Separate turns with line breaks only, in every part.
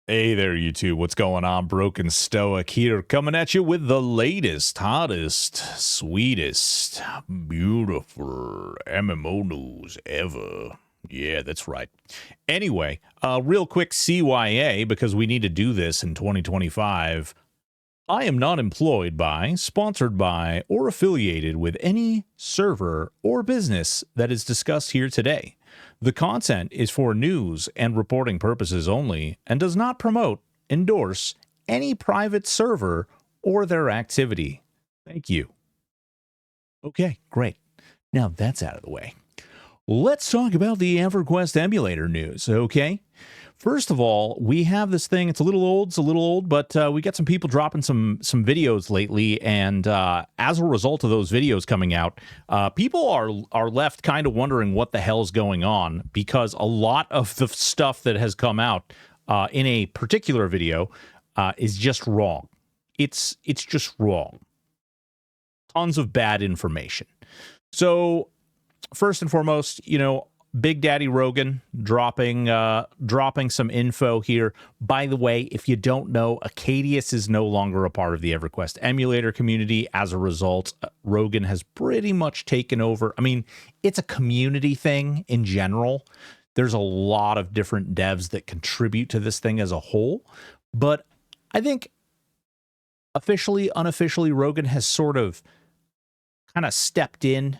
Hey there, YouTube. What's going on? Broken Stoic here, coming at you with the latest, hottest, sweetest, beautiful MMO news ever. Yeah, that's right. Anyway, real quick CYA, because we need to do this in 2025. I am not employed by, sponsored by, or affiliated with any server or business that is discussed here today. The content is for news and reporting purposes only and does not promote, endorse any private server or their activity. Thank you. Okay, great. Now that's out of the way. Let's talk about the Everquest Emulator news, okay? First of all, we have this thing. It's a little old, but we got some people dropping some videos lately, and as a result of those videos coming out, people are left kind of wondering what the hell's going on, because a lot of the stuff that has come out in a particular video is just wrong. It's just wrong. Tons of bad information. So first and foremost, Big Daddy Rogan dropping some info here. By the way, if you don't know, Acadius is no longer a part of the Everquest Emulator community. As a result, Rogan has pretty much taken over. I mean, it's a community thing in general. There's a lot of different devs that contribute to this thing as a whole. But I think officially, unofficially, Rogan has sort of kind of stepped in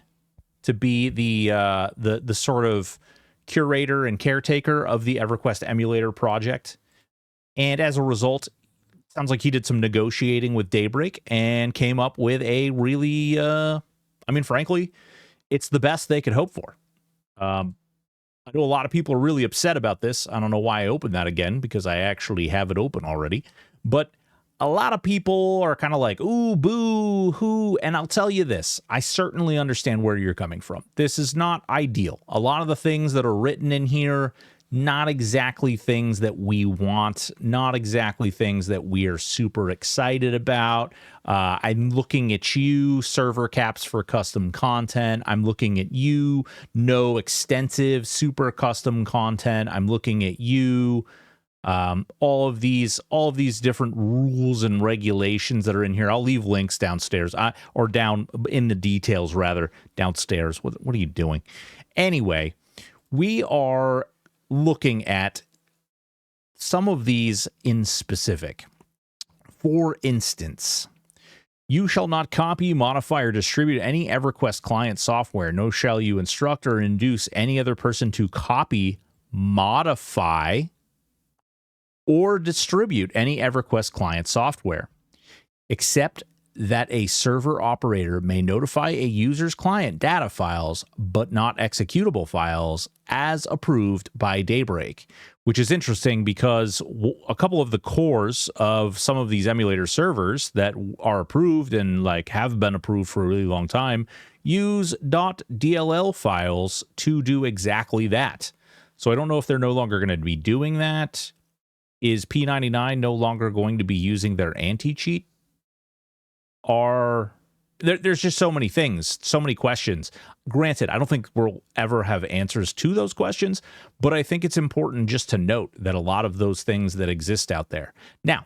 to be the sort of curator and caretaker of the Everquest Emulator project. And as a result, sounds like he did some negotiating with Daybreak and came up with a really, frankly, it's the best they could hope for. I know a lot of people are really upset about this. I don't know why I opened that again, because I actually have it open already. But a lot of people are kind of like, ooh, boo, hoo. And I'll tell you this, I certainly understand where you're coming from. This is not ideal. A lot of the things that are written in here, not exactly things that we want, not exactly things that we are super excited about. I'm looking at you, server caps for custom content. I'm looking at you, no extensive, super custom content. I'm looking at you. All of these different rules and regulations that are in here. I'll leave links downstairs, or down in the details, rather, downstairs. What are you doing? Anyway, we are looking at some of these in specific. For instance, you shall not copy, modify, or distribute any EverQuest client software. No shall you instruct or induce any other person to copy, modify, or distribute any EverQuest client software, except that a server operator may notify a user's client data files, but not executable files, as approved by Daybreak, which is interesting because a couple of the cores of some of these emulator servers that are approved and have been approved for a really long time use .dll files to do exactly that. So I don't know if they're no longer going to be doing that. Is P99 no longer going to be using their anti-cheat? There's just so many things, so many questions. Granted, I don't think we'll ever have answers to those questions, but I think it's important just to note that a lot of those things that exist out there. Now,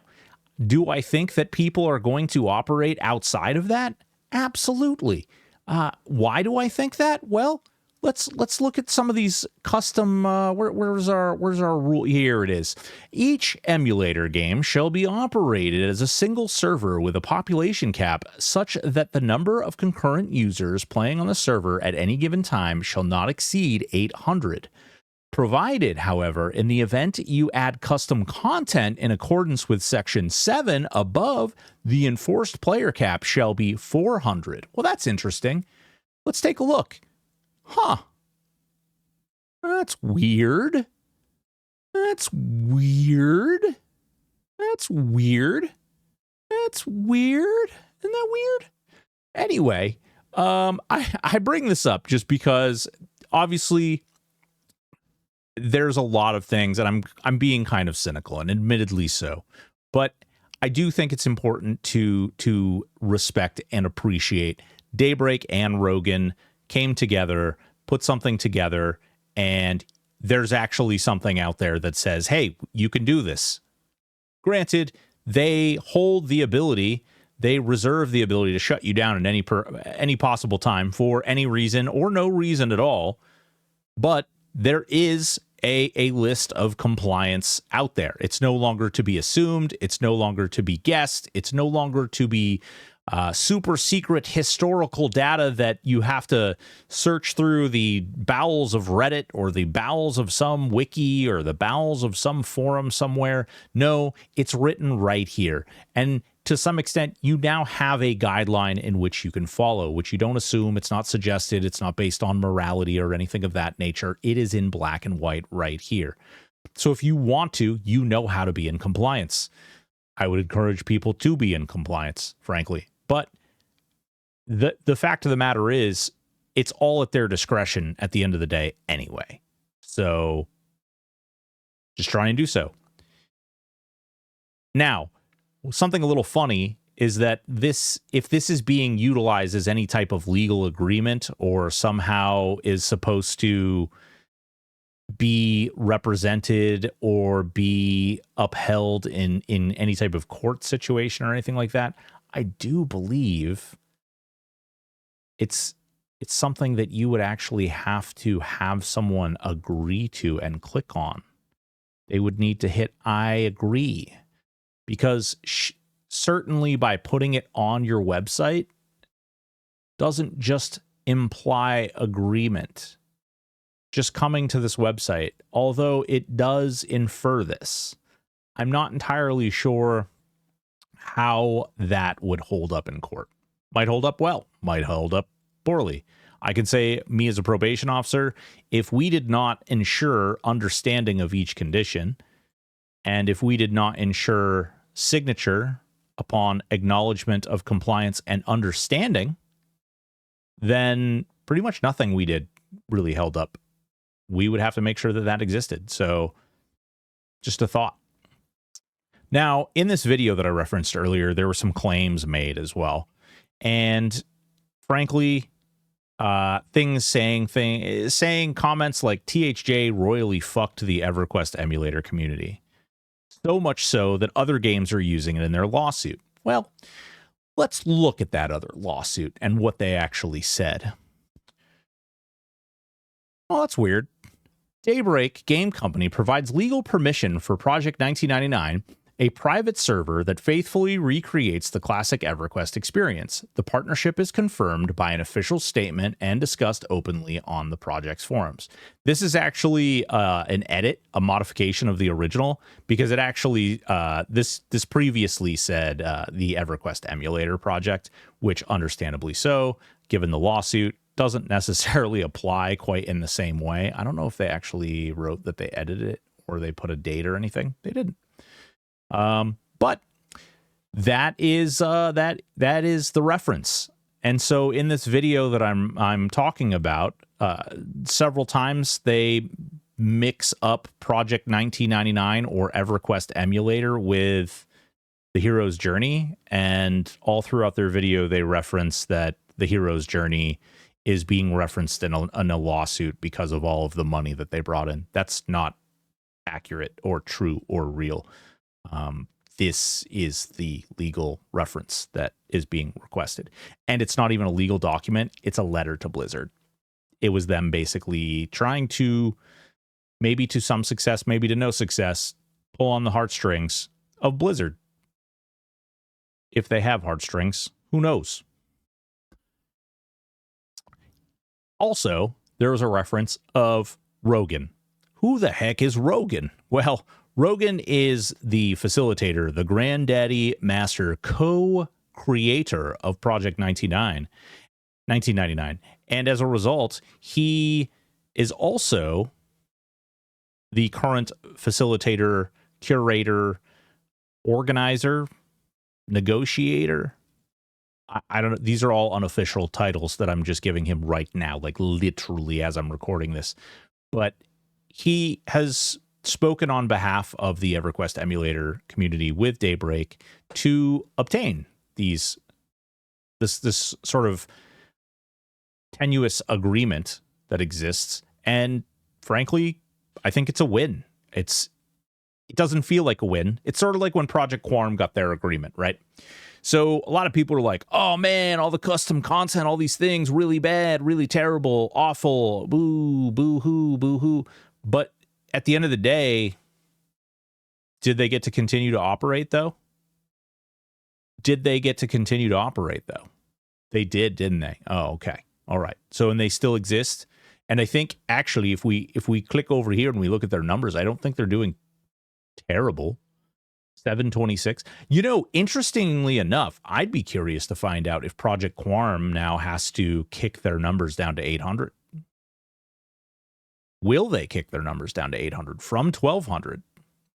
do I think that people are going to operate outside of that? Absolutely. Why do I think that? Well, let's look at some of these custom. Where's our rule? Here it is. Each emulator game shall be operated as a single server with a population cap such that the number of concurrent users playing on the server at any given time shall not exceed 800. Provided, however, in the event you add custom content in accordance with Section 7 above, the enforced player cap shall be 400. Well, that's interesting. Let's take a look. Huh. That's weird. That's weird. That's weird. That's weird. Isn't that weird? Anyway, I bring this up just because obviously there's a lot of things, and I'm being kind of cynical, and admittedly so, but I do think it's important to respect and appreciate Daybreak and Rogan came together, put something together, and there's actually something out there that says, hey, you can do this. Granted, they hold the ability, they reserve the ability to shut you down at any possible time for any reason or no reason at all. But there is a list of compliance out there. It's no longer to be assumed. It's no longer to be guessed. It's no longer to be super secret historical data that you have to search through the bowels of Reddit or the bowels of some wiki or the bowels of some forum somewhere. No, it's written right here. And to some extent, you now have a guideline in which you can follow, which you don't assume. It's not suggested. It's not based on morality or anything of that nature. It is in black and white right here. So if you want to, you know how to be in compliance. I would encourage people to be in compliance, frankly. But the fact of the matter is, it's all at their discretion at the end of the day anyway. So just try and do so. Now, something a little funny is that if this is being utilized as any type of legal agreement or somehow is supposed to be represented or be upheld in any type of court situation or anything like that, I do believe it's something that you would actually have to have someone agree to and click on. They would need to hit I agree. Because certainly by putting it on your website doesn't just imply agreement. Just coming to this website, although it does infer this, I'm not entirely sure how that would hold up in court. Might hold up well, might hold up poorly. I can say, me as a probation officer, if we did not ensure understanding of each condition, and if we did not ensure signature upon acknowledgement of compliance and understanding, then pretty much nothing we did really held up. We would have to make sure that that existed. So just a thought. Now, in this video that I referenced earlier, there were some claims made as well. And frankly, saying comments like THJ royally fucked the Everquest Emulator community. So much so that other games are using it in their lawsuit. Well, let's look at that other lawsuit and what they actually said. Oh, that's weird. Daybreak Game Company provides legal permission for Project 1999, a private server that faithfully recreates the classic EverQuest experience. The partnership is confirmed by an official statement and discussed openly on the project's forums. This is actually an edit, a modification of the original, because it actually, this previously said the EverQuest Emulator project, which understandably so, given the lawsuit, doesn't necessarily apply quite in the same way. I don't know if they actually wrote that they edited it or they put a date or anything. They didn't. But that is that is the reference. And so in this video that I'm talking about, several times they mix up Project 1999 or EverQuest Emulator with the hero's journey, and all throughout their video they reference that the hero's journey is being referenced in a lawsuit because of all of the money that they brought in. That's not accurate or true or real. This is the legal reference that is being requested. And it's not even a legal document. It's a letter to Blizzard. It was them basically trying to, maybe to some success, maybe to no success, pull on the heartstrings of Blizzard. If they have heartstrings, who knows? Also, there was a reference of Rogan. Who the heck is Rogan? Well, Rogan is the facilitator, the granddaddy, master, co-creator of Project 1999. And as a result, he is also the current facilitator, curator, organizer, negotiator. I don't know. These are all unofficial titles that I'm just giving him right now, like literally as I'm recording this. But he has spoken on behalf of the EverQuest Emulator community with Daybreak to obtain this sort of tenuous agreement that exists. And frankly, I think it's a win. It's it doesn't feel like a win. It's sort of like when Project Quorum got their agreement, right? So a lot of people are like, oh man, all the custom content, all these things, really bad, really terrible, awful, boo, boo-hoo, boo-hoo. But at the end of the day, did they get to continue to operate, though? Did they get to continue to operate, though? They did, didn't they? Oh, okay. All right. So, and they still exist. And I think, actually, if we click over here and we look at their numbers, I don't think they're doing terrible. 726. You know, interestingly enough, I'd be curious to find out if Project Quorum now has to kick their numbers down to 800. Will they kick their numbers down to 800 from 1200?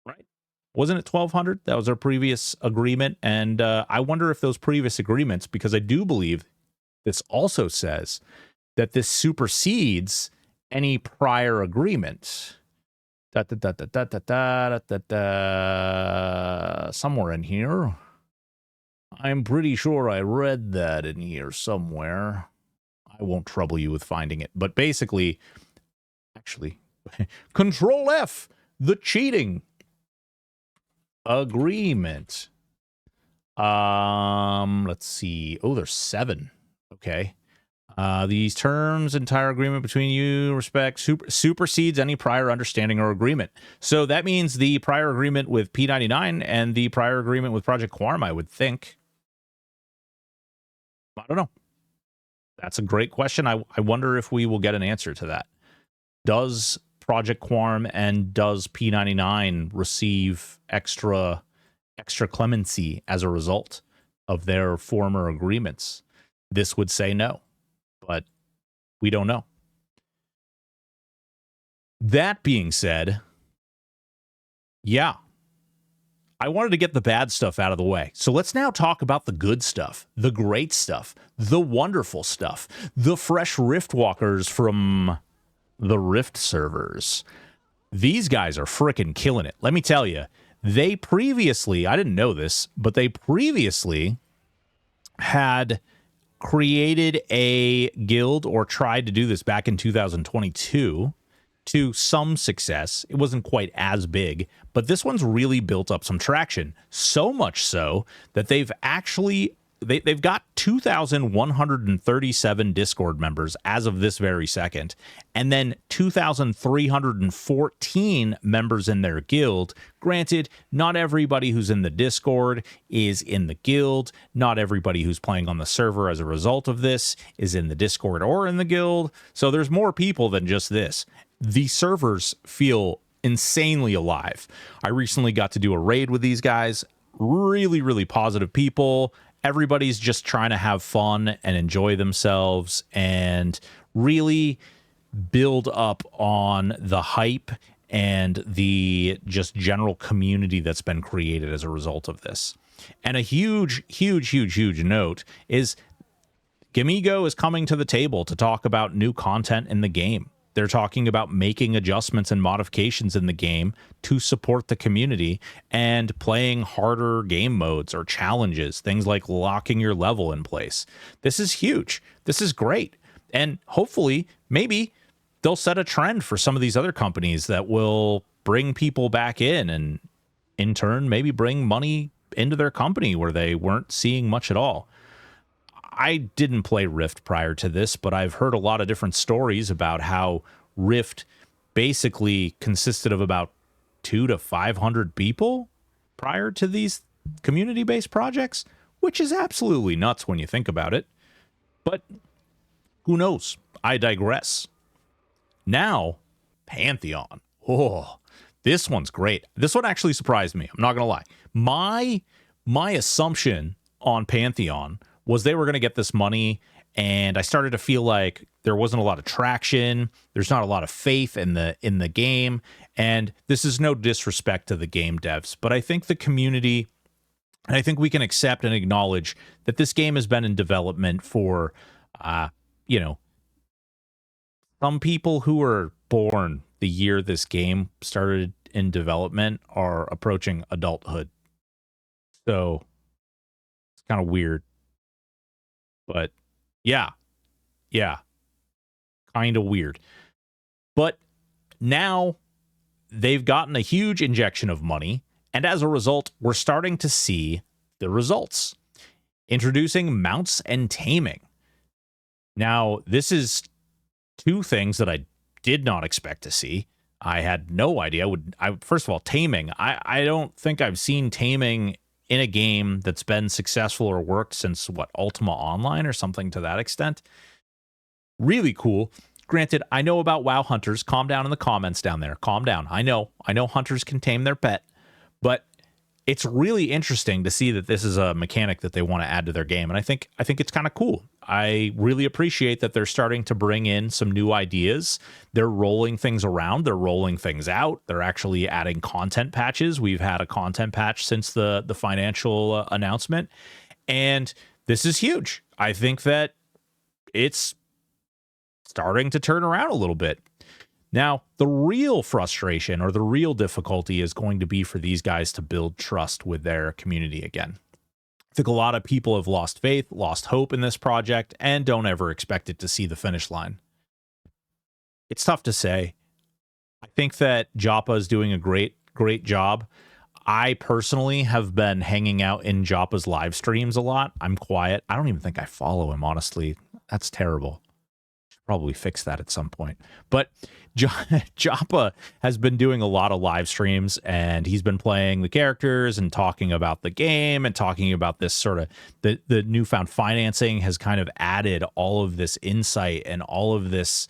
Right? Wasn't it 1200? That was our previous agreement. And I wonder if those previous agreements, because I do believe this also says that this supersedes any prior agreement. Somewhere in here. I'm pretty sure I read that in here somewhere. I won't trouble you with finding it. But basically, actually, Control F, the cheating agreement. Let's see. Oh, there's 7. Okay. These terms, entire agreement between you, respect, supersedes any prior understanding or agreement. So that means the prior agreement with P99 and the prior agreement with Project Quorum, I would think. I don't know. That's a great question. I wonder if we will get an answer to that. Does Project Quorum and does P99 receive extra clemency as a result of their former agreements? This would say no. But we don't know. That being said, yeah, I wanted to get the bad stuff out of the way. So let's now talk about the good stuff, the great stuff, the wonderful stuff, the fresh Rift walkers from the Rift servers. These guys are freaking killing it. Let me tell you, they previously, I didn't know this, but they previously had created a guild, or tried to do this back in 2022 to some success. It wasn't quite as big, but this one's really built up some traction. So much so that they've actually they've got 2,137 Discord members as of this very second, and then 2,314 members in their guild. Granted, not everybody who's in the Discord is in the guild. Not everybody who's playing on the server as a result of this is in the Discord or in the guild. So there's more people than just this. The servers feel insanely alive. I recently got to do a raid with these guys. Really, really positive people. Everybody's just trying to have fun and enjoy themselves and really build up on the hype and the just general community that's been created as a result of this. And a huge note is Gamigo is coming to the table to talk about new content in the game. They're talking about making adjustments and modifications in the game to support the community and playing harder game modes or challenges, things like locking your level in place. This is huge. This is great. And hopefully, maybe they'll set a trend for some of these other companies that will bring people back in and in turn maybe bring money into their company where they weren't seeing much at all. I didn't play Rift prior to this, but I've heard a lot of different stories about how Rift basically consisted of about 200 to 500 people prior to these community-based projects, which is absolutely nuts when you think about it. But who knows? I digress. Now, Pantheon. Oh, this one's great. This one actually surprised me. I'm not going to lie. My assumption on Pantheon was they were going to get this money, and I started to feel like there wasn't a lot of traction. There's not a lot of faith in the game, and this is no disrespect to the game devs, but I think the community, and I think we can accept and acknowledge that this game has been in development for, some people who were born the year this game started in development are approaching adulthood. So it's kind of weird. But yeah, kind of weird. But now they've gotten a huge injection of money, and as a result, we're starting to see the results. Introducing mounts and taming. Now, this is two things that I did not expect to see. I had no idea. First of all, taming. I don't think I've seen taming in a game that's been successful or worked since, Ultima Online or something to that extent. Really cool. Granted, I know about WoW hunters. Calm down in the comments down there. Calm down. I know hunters can tame their pet, but it's really interesting to see that this is a mechanic that they want to add to their game, and I think it's kind of cool. I really appreciate that they're starting to bring in some new ideas. They're rolling things around. They're rolling things out. They're actually adding content patches. We've had a content patch since the financial announcement, and this is huge. I think that it's starting to turn around a little bit. Now, the real frustration or the real difficulty is going to be for these guys to build trust with their community again. I think a lot of people have lost faith, lost hope in this project, and don't ever expect it to see the finish line. It's tough to say. I think that Joppa is doing a great job. I personally have been hanging out in Joppa's live streams a lot. I'm quiet. I don't even think I follow him, honestly. That's terrible. Should probably fix that at some point. But Joppa has been doing a lot of live streams, and he's been playing the characters and talking about the game and talking about this sort of the newfound financing has kind of added all of this insight and all of this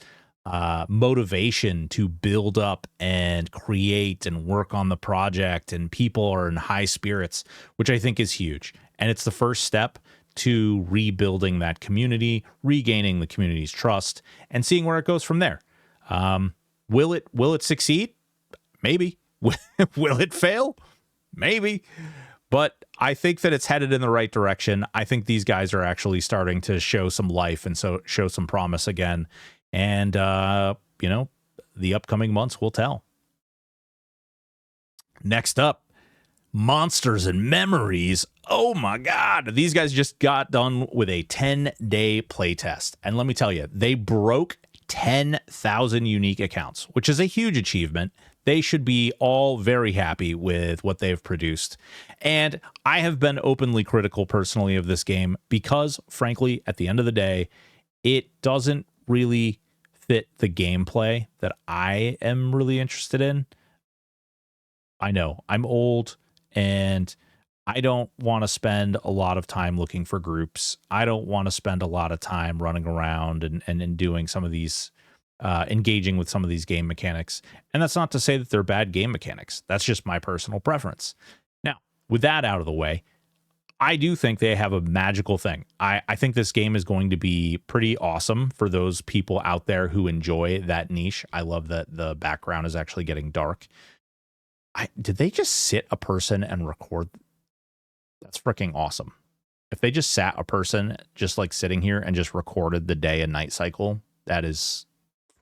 motivation to build up and create and work on the project, and people are in high spirits, which I think is huge. And it's the first step to rebuilding that community, regaining the community's trust, and seeing where it goes from there. Will it succeed? Maybe. Will it fail? Maybe. But I think that it's headed in the right direction. I think these guys are actually starting to show some life and so show some promise again. And, the upcoming months will tell. Next up, Monsters and Memories. Oh my God. These guys just got done with a 10-day playtest. And let me tell you, they broke 10,000 unique accounts, which is a huge achievement. They should be all very happy with what they've produced. And I have been openly critical personally of this game because, frankly, at the end of the day, it doesn't really fit the gameplay that I am really interested in. I know I'm old and I don't want to spend a lot of time looking for groups. I don't want to spend a lot of time running around and doing some of these, engaging with some of these game mechanics. And that's not to say that they're bad game mechanics. That's just my personal preference. Now, with that out of the way, I do think they have a magical thing. I think this game is going to be pretty awesome for those people out there who enjoy that niche. I love that the background is actually getting dark. Did they just sit a person and record? That's freaking awesome. If they just sat a person just like sitting here and just recorded the day and night cycle, that is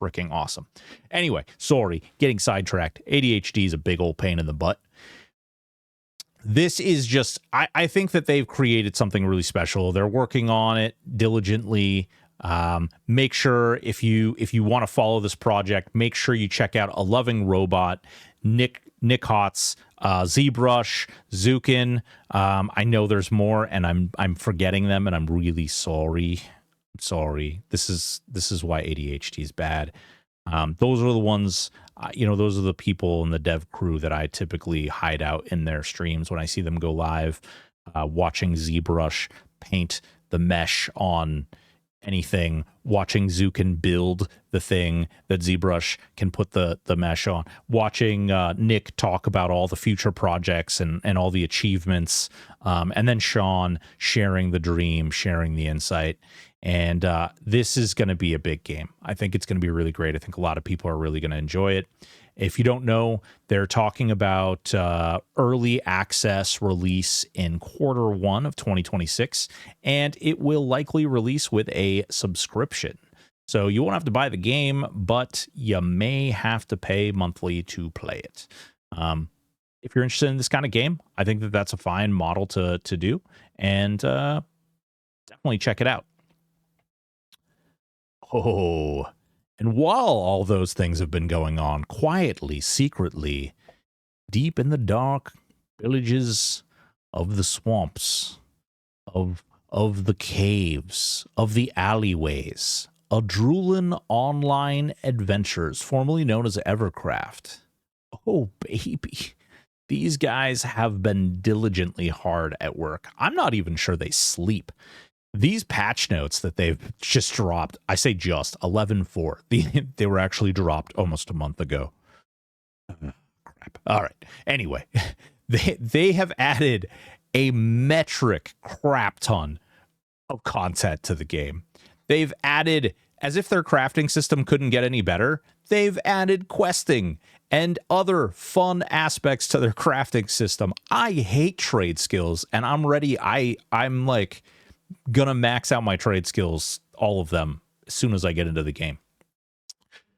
freaking awesome. Anyway, sorry, getting sidetracked. ADHD is a big old pain in the butt. This is just, I think that they've created something really special. They're working on it diligently. Make sure if you want to follow this project, make sure you check out A Loving Robot, Nick Hotz, ZBrush, Zukin. I know there's more, and I'm forgetting them, and I'm really sorry. I'm sorry. This is why ADHD is bad. Those are the ones, those are the people in the dev crew that I typically hide out in their streams when I see them go live, watching ZBrush paint the mesh on anything, watching Zukin build the thing that ZBrush can put the mesh on, watching Nick talk about all the future projects and all the achievements, and then Sean sharing the dream, sharing the insight. And this is going to be a big game. I think it's going to be really great. I think a lot of people are really going to enjoy it. If you don't know, they're talking about early access release in Q1 of 2026, and it will likely release with a subscription. So you won't have to buy the game, but you may have to pay monthly to play it. If you're interested in this kind of game, I think that that's a fine model to do, and definitely check it out. Oh, And while all those things have been going on quietly, secretly, deep in the dark villages of the swamps, of the caves, of the alleyways, Adrullan Online Adventures, formerly known as Evercraft. Oh, baby. These guys have been diligently hard at work. I'm not even sure they sleep. These patch notes that they've just dropped, I say just, 11.4. They were actually dropped almost a month ago. Crap. All right. Anyway, they have added a metric crap ton of content to the game. They've added, as if their crafting system couldn't get any better, they've added questing and other fun aspects to their crafting system. I hate trade skills, and I'm ready. I'm like gonna max out my trade skills, all of them, as soon as I get into the game.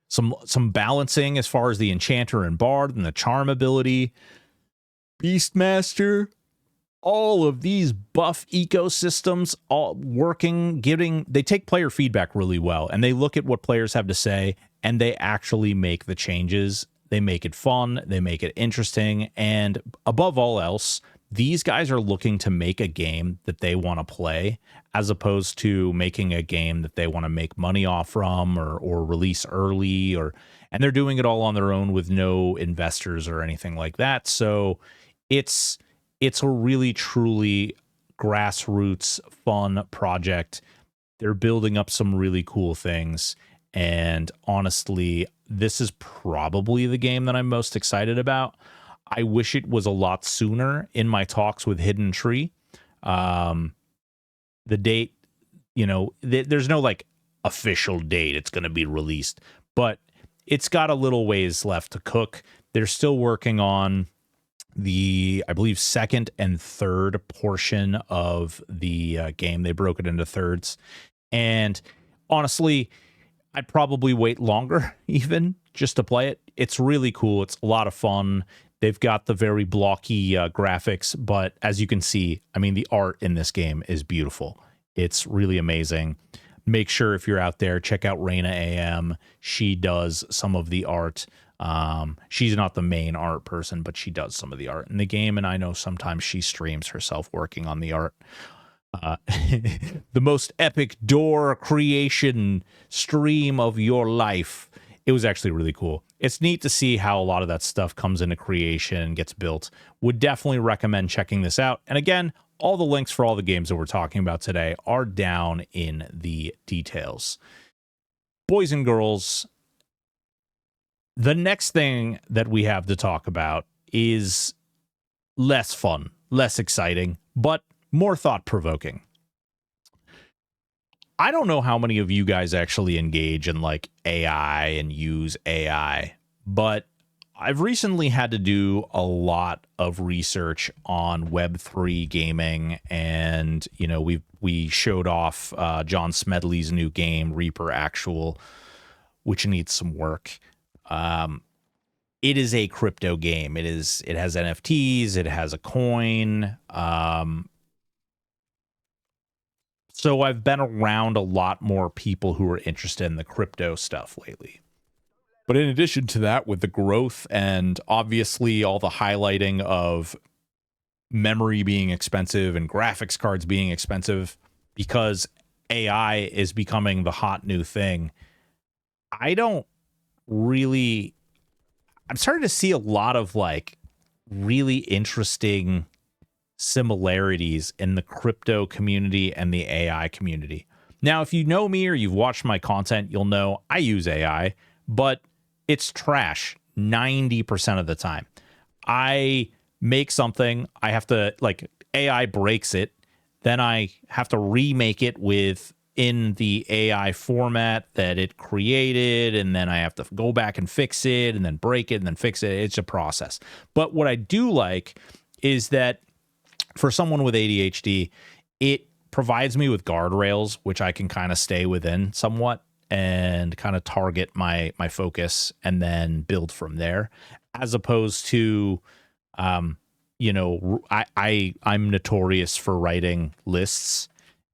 Some balancing as far as the enchanter and bard and the charm ability, beastmaster, all of these buff ecosystems all working, they take player feedback really well, and they look at what players have to say, and they actually make the changes. They make it fun, they make it interesting, and above all else, these guys are looking to make a game that they want to play, as opposed to making a game that they want to make money off from or release early, and they're doing it all on their own with no investors or anything like that. So it's a really, truly grassroots fun project. They're building up some really cool things. And honestly, this is probably the game that I'm most excited about. I wish it was a lot sooner in my talks with Hidden Tree. The date, there's no like official date it's going to be released, but it's got a little ways left to cook. They're still working on the, I believe, second and third portion of the game. They broke it into thirds. And honestly, I'd probably wait longer even just to play it. It's really cool. It's a lot of fun. They've got the very blocky graphics, but as you can see, I mean, the art in this game is beautiful. It's really amazing. Make sure if you're out there, check out Raina AM. She does some of the art. She's not the main art person, but she does some of the art in the game, and I know sometimes she streams herself working on the art. The most epic door creation stream of your life. It was actually really cool. It's neat to see how a lot of that stuff comes into creation and gets built. Would definitely recommend checking this out. And again, all the links for all the games that we're talking about today are down in the details. Boys and girls, the next thing that we have to talk about is less fun, less exciting, but more thought-provoking. I don't know how many of you guys actually engage in like AI and use AI, but I've recently had to do a lot of research on Web3 gaming, and we showed off John Smedley's new game Reaper Actual, which needs some work. It is a crypto game. It has NFTs. It has a coin. So I've been around a lot more people who are interested in the crypto stuff lately. But in addition to that, with the growth and obviously all the highlighting of memory being expensive and graphics cards being expensive because AI is becoming the hot new thing, I'm starting to see a lot of like really interesting similarities in the crypto community and the AI community. Now, if you know me or you've watched my content, you'll know I use AI, but it's trash 90% of the time. I make something, I have to, like, AI breaks it, then I have to remake it in the AI format that it created, and then I have to go back and fix it, and then break it, and then fix it. It's a process. But what I do like is that for someone with ADHD, it provides me with guardrails, which I can kind of stay within somewhat and kind of target my focus and then build from there, as opposed to, I'm notorious for writing lists,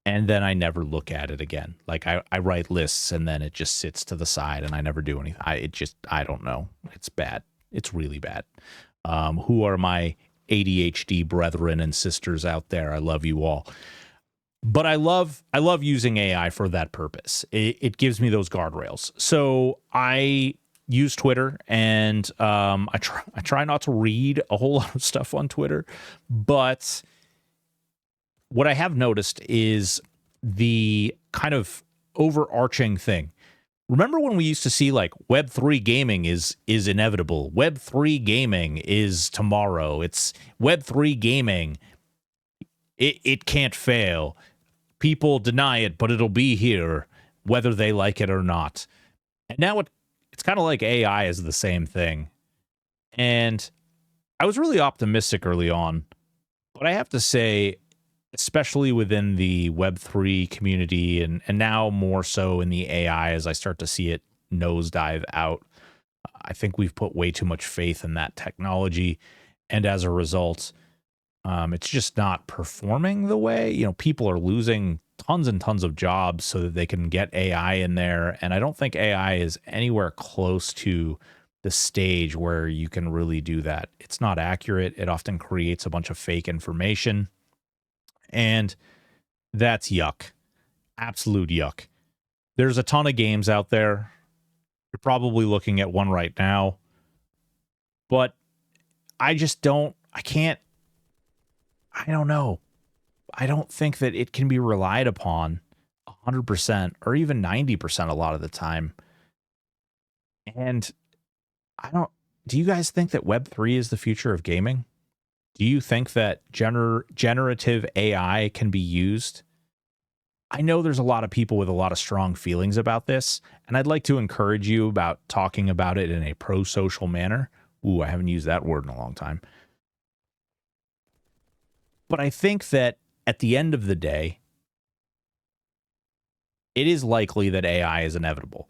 and then I never look at it again. Like I write lists and then it just sits to the side and I never do anything. I don't know. It's bad. It's really bad. Who are my ADHD brethren and sisters out there? I love you all. But I love using AI for that purpose. It gives me those guardrails. So I use Twitter, and I try not to read a whole lot of stuff on Twitter, but what I have noticed is the kind of overarching thing. Remember when we used to see like Web3 gaming is inevitable. Web3 gaming is tomorrow. It's Web3 gaming. It can't fail. People deny it, but it'll be here whether they like it or not. And now it's kind of like AI is the same thing. And I was really optimistic early on, but I have to say, especially within the Web3 community and now more so in the AI as I start to see it nosedive out, I think we've put way too much faith in that technology. And as a result, it's just not performing the way, people are losing tons and tons of jobs so that they can get AI in there. And I don't think AI is anywhere close to the stage where you can really do that. It's not accurate. It often creates a bunch of fake information. And that's yuck. Absolute yuck. There's a ton of games out there. You're probably looking at one right now. But I don't know. I don't think that it can be relied upon 100% or even 90% a lot of the time. And do you guys think that Web3 is the future of gaming? Do you think that generative AI can be used? I know there's a lot of people with a lot of strong feelings about this, and I'd like to encourage you about talking about it in a pro-social manner. Ooh, I haven't used that word in a long time. But I think that at the end of the day, it is likely that AI is inevitable.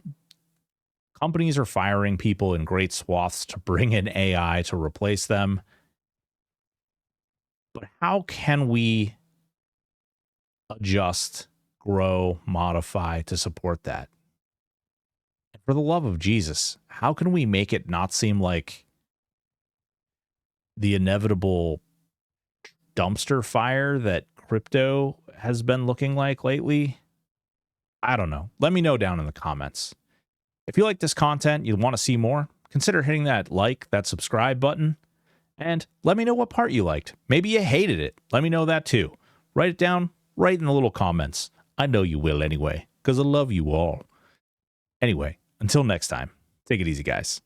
Companies are firing people in great swaths to bring in AI to replace them. But how can we adjust, grow, modify to support that? And for the love of Jesus, how can we make it not seem like the inevitable dumpster fire that crypto has been looking like lately? I don't know. Let me know down in the comments. If you like this content, you want to see more, consider hitting that subscribe button. And let me know what part you liked. Maybe you hated it. Let me know that too. Write it down right in the little comments. I know you will anyway, because I love you all. Anyway, until next time, take it easy, guys.